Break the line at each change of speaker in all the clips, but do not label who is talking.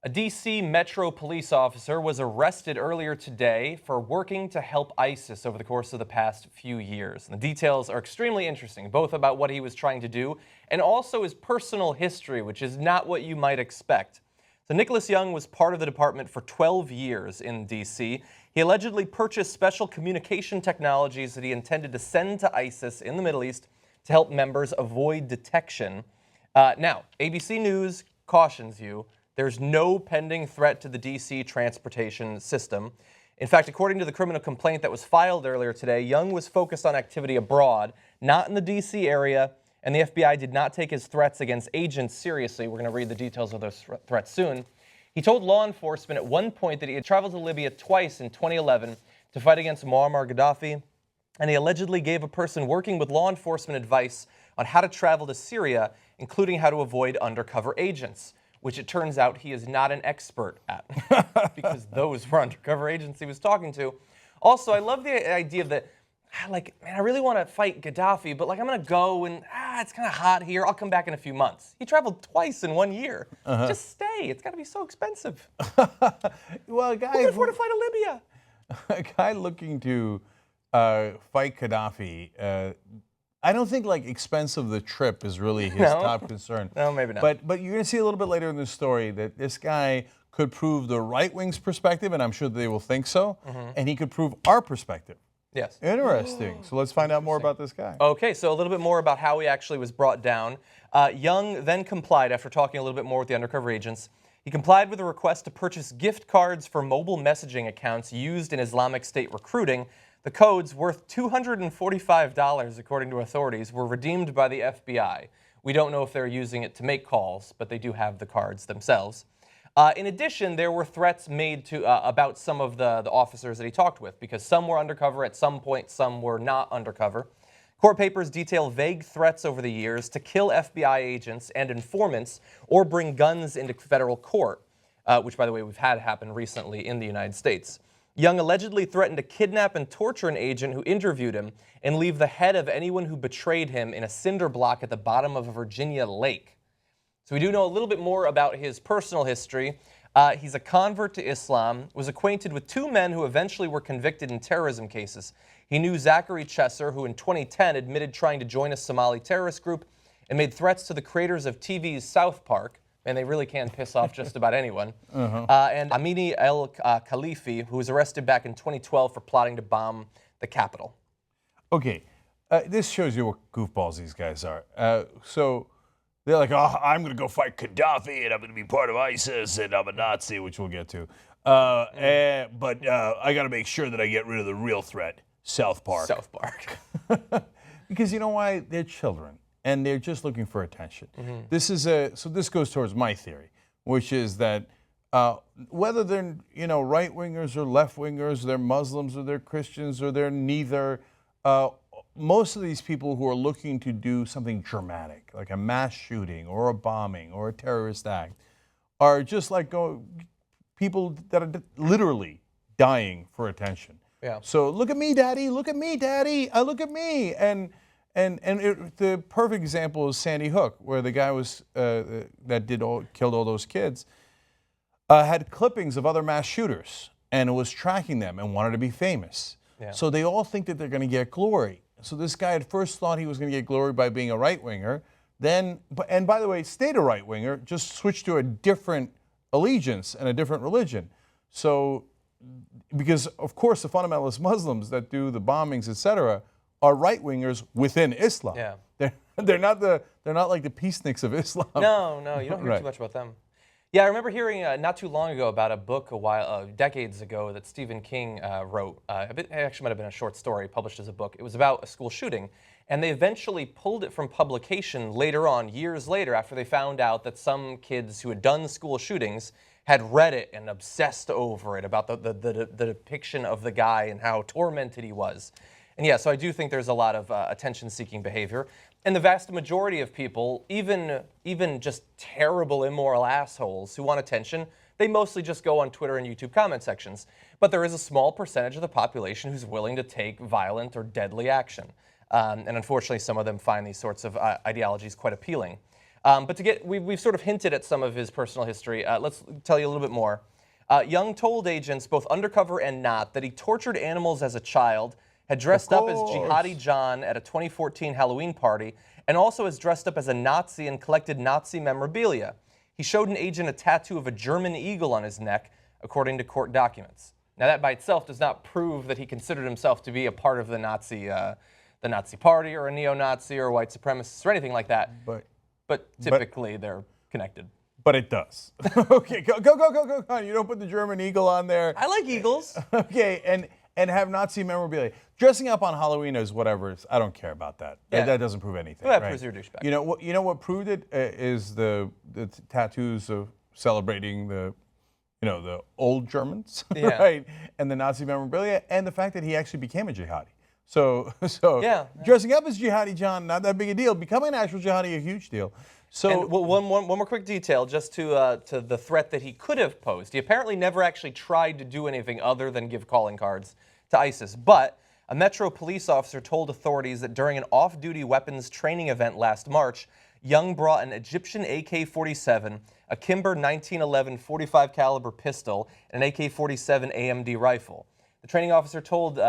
A D.C. Metro police officer was arrested earlier today for working to help ISIS over the course of the past few years. And the details are extremely interesting, both about what he was trying to do and also his personal history, which is not what you might expect. So Nicholas Young was part of the department for 12 years in D.C. He allegedly purchased special communication technologies that he intended to send to ISIS in the Middle East to help members avoid detection. Now, ABC News cautions you, there's no pending threat to the D.C. transportation system. In fact, according to the criminal complaint that was filed earlier today, Young was focused on activity abroad, not in the D.C. area, and the FBI did not take his threats against agents seriously. We're going to read the details of those threats soon. He told law enforcement at one point that he had traveled to Libya twice in 2011 to fight against Muammar Gaddafi, and he allegedly gave a person working with law enforcement advice on how to travel to Syria, including how to avoid undercover agents, which it turns out he is not an expert at, because those were undercover agents he was talking to. Also, I love the idea that, man, I really want to fight Gaddafi, but I'm going to go and, it's kind of hot here. I'll come back in a few months. He traveled twice in 1 year. Just stay. It's got to be so expensive.
Well, a guy
who can afford to fly to Libya?
A guy looking to fight Gaddafi, I don't think expensive the trip is really his top concern.
No, maybe not.
But you're going to see a little bit later in the story that this guy could prove the right wing's perspective, and I'm sure they will think so, and he could prove our perspective.
Yes.
Interesting. So let's find out more about this guy.
Okay, so a little bit more about how he actually was brought down. Young then complied after talking a little bit more with the undercover agents. He complied with a request to purchase gift cards for mobile messaging accounts used in Islamic State recruiting. The codes, worth $245 according to authorities, were redeemed by the FBI. We don't know if they're using it to make calls, but they do have the cards themselves. In addition, there were threats made to about some of the officers that he talked with, because some were undercover at some point, some were not undercover. Court papers detail vague threats over the years to kill FBI agents and informants or bring guns into federal court, which, by the way, we've had happen recently in the United States. Young allegedly threatened to kidnap and torture an agent who interviewed him and leave the head of anyone who betrayed him in a cinder block at the bottom of a Virginia lake. So we do know a little bit more about his personal history. He's a convert to Islam, was acquainted with two men who eventually were convicted in terrorism cases. He knew Zachary Chesser, who in 2010 admitted trying to join a Somali terrorist group and made threats to the creators of TV's South Park. And they really can piss off just about anyone. And Amini El Khalifi, who was arrested back in 2012 for plotting to bomb the Capitol.
Okay, this shows you what goofballs these guys are. So they're like, oh, I'm going to go fight Gaddafi, and I'm going to be part of ISIS, and I'm a Nazi, which we'll get to. But I got to make sure that I get rid of the real threat, South Park.
South Park.
Because you know why? They're children. And they're just looking for attention. So this goes towards my theory, which is that whether they're right wingers or left wingers, they're Muslims or they're Christians or they're neither, most of these people who are looking to do something dramatic, like a mass shooting or a bombing or a terrorist act, are just people that are literally dying for attention.
Yeah.
So look at me, Daddy. Look at me, Daddy. Look at me. And the perfect example is Sandy Hook, where the guy was killed all those kids, had clippings of other mass shooters and was tracking them and wanted to be famous.
Yeah.
So they all think that they're going to get glory. So this guy at first thought he was going to get glory by being a right winger, and by the way, stayed a right winger, just switched to a different allegiance and a different religion. So, because of course the fundamentalist Muslims that do the bombings, etc., are right-wingers within Islam.
Yeah.
They're not like the peaceniks of Islam.
No, you don't hear too much about them. Yeah, I remember hearing not too long ago about a book decades ago that Stephen King wrote. It actually might have been a short story published as a book. It was about a school shooting, and they eventually pulled it from publication later on, years later, after they found out that some kids who had done school shootings had read it and obsessed over it, about the depiction of the guy and how tormented he was. And yeah, so I do think there's a lot of attention-seeking behavior. And the vast majority of people, even just terrible, immoral assholes who want attention, they mostly just go on Twitter and YouTube comment sections. But there is a small percentage of the population who's willing to take violent or deadly action. And unfortunately, some of them find these sorts of ideologies quite appealing. But we've sort of hinted at some of his personal history. Let's tell you a little bit more. Young told agents, both undercover and not, that he tortured animals as a child, had dressed up as Jihadi John at a 2014 Halloween party, and also has dressed up as a Nazi and collected Nazi memorabilia. He showed an agent a tattoo of a German eagle on his neck, according to court documents. Now, that by itself does not prove that he considered himself to be a part of the Nazi party or a neo-Nazi or white supremacist or anything like that. But typically they're connected.
But it does. Okay, go. You don't put the German eagle on there.
I like eagles.
Okay, and have Nazi memorabilia. Dressing up on Halloween is whatever. I don't care about that.
Yeah.
That doesn't prove anything.
Well, that
right?
proves you're a douchebag.
You know what proved it is the tattoos of celebrating the old Germans,
Yeah.
right? And the Nazi memorabilia, and the fact that he actually became a jihadi. So
yeah.
Dressing up as Jihadi John, not that big a deal. Becoming an actual jihadi, a huge deal. So
and one more quick detail, just to the threat that he could have posed. He apparently never actually tried to do anything other than give calling cards to ISIS. But a Metro police officer told authorities that during an off-duty weapons training event last March, Young brought an Egyptian AK-47, a Kimber 1911 .45 caliber pistol, and an AK-47 AMD rifle. The training officer told the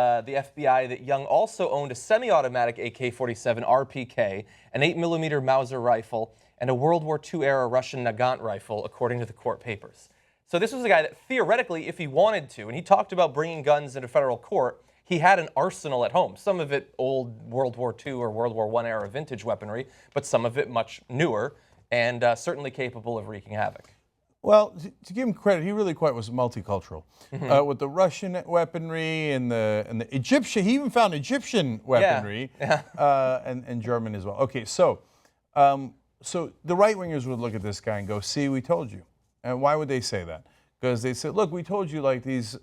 FBI that Young also owned a semi-automatic AK-47 RPK, an 8mm Mauser rifle, and a World War II-era Russian Nagant rifle, according to the court papers. So this was a guy that theoretically, if he wanted to, and he talked about bringing guns into federal court, he had an arsenal at home. Some of it old World War II or World War I era vintage weaponry, but some of it much newer and certainly capable of wreaking havoc.
Well, to give him credit, he really quite was multicultural. With the Russian weaponry and the Egyptian, he even found Egyptian weaponry, and German as well. Okay, so the right-wingers would look at this guy and go, see, we told you. And why would they say that? Because they said, look, we told you like these,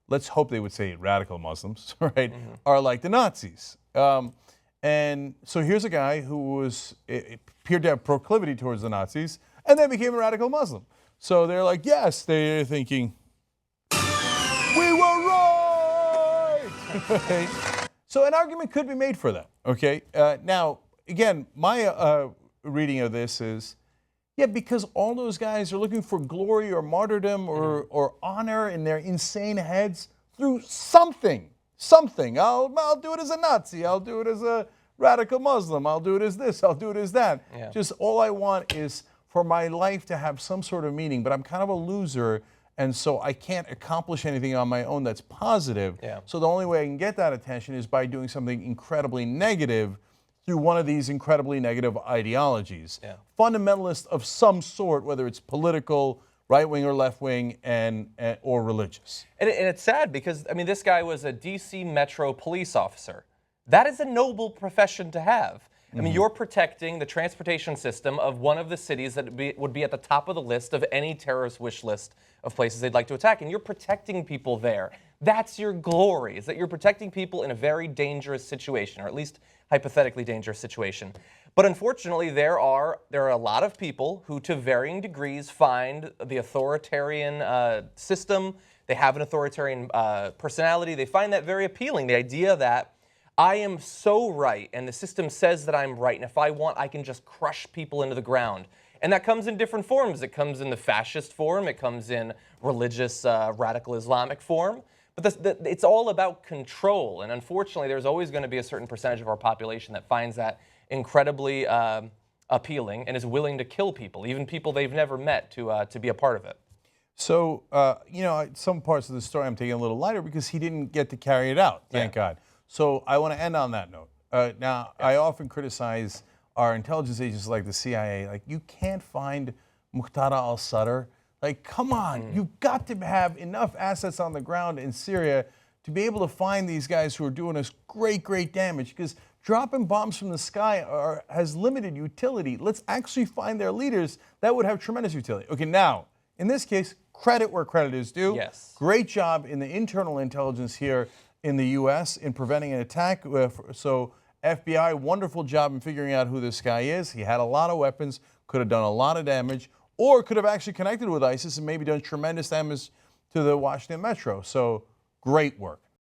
let's hope they would say radical Muslims, right, are like the Nazis. And so here's a guy who appeared to have proclivity towards the Nazis, and then became a radical Muslim. So they're like, yes, they're thinking, we were right! So an argument could be made for that, okay? Now, again, my reading of this is, yeah, because all those guys are looking for glory or martyrdom or honor in their insane heads through something. I'll do it as a Nazi. I'll do it as a radical Muslim. I'll do it as this. I'll do it as that.
Yeah.
Just all I want is for my life to have some sort of meaning, but I'm kind of a loser, and so I can't accomplish anything on my own that's positive.
Yeah.
So the only way I can get that attention is by doing something incredibly negative through one of these incredibly negative ideologies.
Yeah.
Fundamentalist of some sort, whether it's political, right-wing or left-wing, or religious.
And it's sad because, I mean, this guy was a D.C. Metro police officer. That is a noble profession to have. I mean, you're protecting the transportation system of one of the cities that would be at the top of the list of any terrorist wish list of places they'd like to attack, and you're protecting people there. That's your glory, is that you're protecting people in a very dangerous situation, or at least hypothetically dangerous situation. But unfortunately, there are a lot of people who, to varying degrees, find the authoritarian system, they have an authoritarian personality, they find that very appealing, the idea that I am so right, and the system says that I'm right, and if I want, I can just crush people into the ground. And that comes in different forms. It comes in the fascist form, it comes in religious, radical Islamic form. But it's all about control, and unfortunately, there's always going to be a certain percentage of our population that finds that incredibly appealing and is willing to kill people, even people they've never met, to be a part of it.
So, some parts of the story I'm taking a little lighter because he didn't get to carry it out, thank God. So I want to end on that note. Now, I often criticize our intelligence agencies like the CIA. Like, you can't find Muqtada al-Sadr. Like, come on. You've got to have enough assets on the ground in Syria to be able to find these guys who are doing us great, great damage. Because dropping bombs from the sky has limited utility. Let's actually find their leaders. That would have tremendous utility. Okay, now, in this case, credit where credit is due.
Yes.
Great job in the internal intelligence here in the U.S. in preventing an attack. So FBI, wonderful job in figuring out who this guy is. He had a lot of weapons, could have done a lot of damage, or could have actually connected with ISIS and maybe done tremendous damage to the Washington Metro. So great work.